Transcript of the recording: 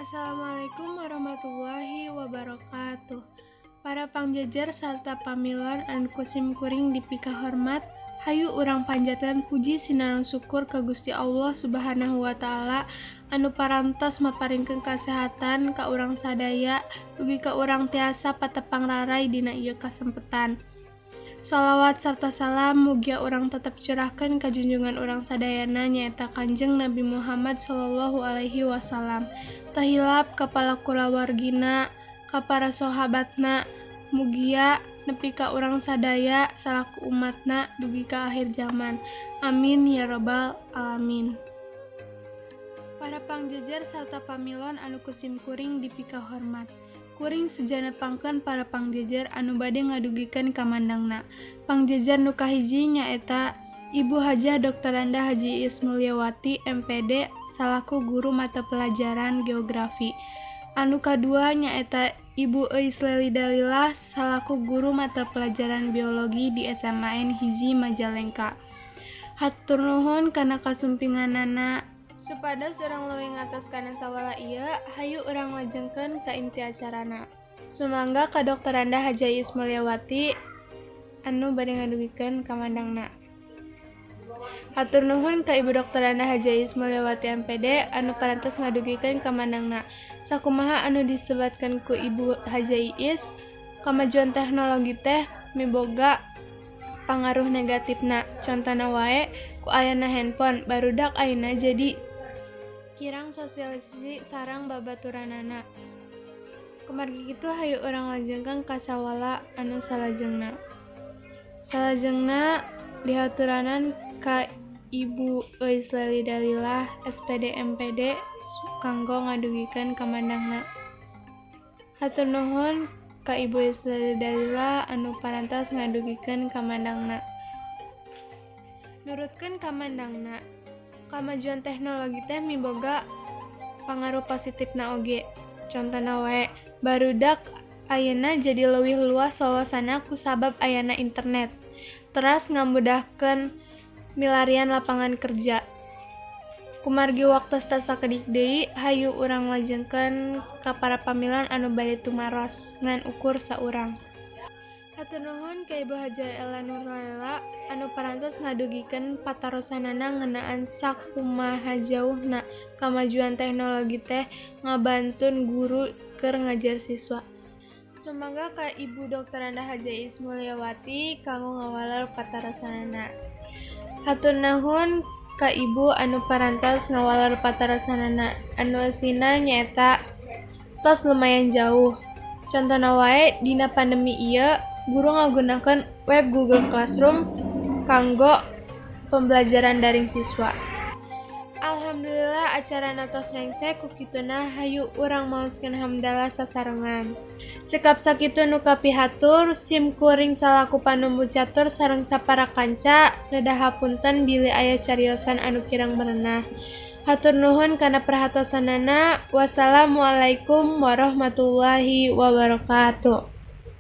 Assalamualaikum warahmatullahi wabarakatuh. Para pangjajar sarta pamilon anu kusim kuring dipika hormat, hayu urang panjatan puji sinareng syukur ka Gusti Allah Subhanahu wa taala anu parantos maparingkeun kasehatan ka urang sadaya dugi ka urang tiasa patepang raray dina ieu kasempetan. Shalawat sarta salam mugia urang tetep curahkeun ka junjungan urang sadayana nyaeta Kanjeng Nabi Muhammad sallallahu alaihi wasallam. Tahilap ka pala kulawargina, ka para sahabatna, mugia nepi ka urang sadaya salaku umatna dugi ka akhir zaman. Amin ya rabbal alamin. Para pangjajar sarta pamilon anu kusim kuring dipika hormat. Kuring sejanepangkeun para pangjajar anu bade ngadugikeun kamandangna. Pangjajar nu kahiji nyaeta Ibu Hajah Dr. Anda Haji Iis Mulyawati MPD salaku guru mata pelajaran geografi. Anu kadua nyaeta Ibu Eis Leli Dalilah salaku guru mata pelajaran biologi di SMAN hiji Majalengka. Hatur nuhun kana kasumpinganana. Supados urang leuwih ngatos kana sawala ieu, hayu urang lajengkeun ka inti acarana. Sumangga ka Dr. Anda Haji Iis Mulyawati anu bade ngadugikeun kamandangna. Hatur nuhun ka Ibu Dr. Anda Haji Iis Mulyawati MPD anu parantos ngadugikeun kamandangna. Sakumaha anu disebatkeun ku Ibu Haji Iis, kamajuan teknologi teh miboga pangaruh negatifna. Contona wae ku ayana handphone, barudak ayeuna jadi kirang sosialisasi sareng babaturanana. Kumargi kitu hayu urang lajengkeun ka sawala anu salajengna. Salajengna dihaturanan ka Ibu Eis Leli Dalilah SPD MPD kanggo ngadugikeun kamandangna. Hatur nuhun ka Ibu Eis Leli Dalilah anu parantos ngadugikeun kamandangna. Nurutkeun kamandangna, kamajuan teknologi teh miboga pangaruh positifna oge. Contona wae, barudak ayeuna jadi leuwih luas wawasanna ku sabab ayana internet. Teras ngamudahkeun milarian lapangan kerja. Kumargi waktos teu sakedik deui, hayu urang lajengkeun ka para pamilon anu bade tumaros ngan ukur saurang. Hatur nuhun ka Ibu Hajah Ella Nurlela anu parantos ngadugikeun patarosanana ngeunaan sakumaha jauhna kamajuan teknologi teh ngabantun guru keur ngajar siswa. Sumangga ka Ibu Dr. Anda Haji Iis Mulyawati kanggo ngawalor patarosanana. Hatur nuhun ka Ibu anu parantos ngawalor patarosanana anu eusina nyaeta tos lumayan jauh. Contona wae dina pandemi ieu guru ngagunakeun web Google Classroom kanggo pembelajaran daring siswa. Alhamdulillah acarana tos rengse ku kituna hayu urang maoskeun hamdalah sasarengan. Cekap sakitu nu kapihatur, sim kuring salaku panumbu catur sareng sapara kanca nedah hapunten bilih aya cariosan anu kirang berenah. Hatur nuhun kana perhatosanana. Wassalamualaikum warahmatullahi wabarakatuh.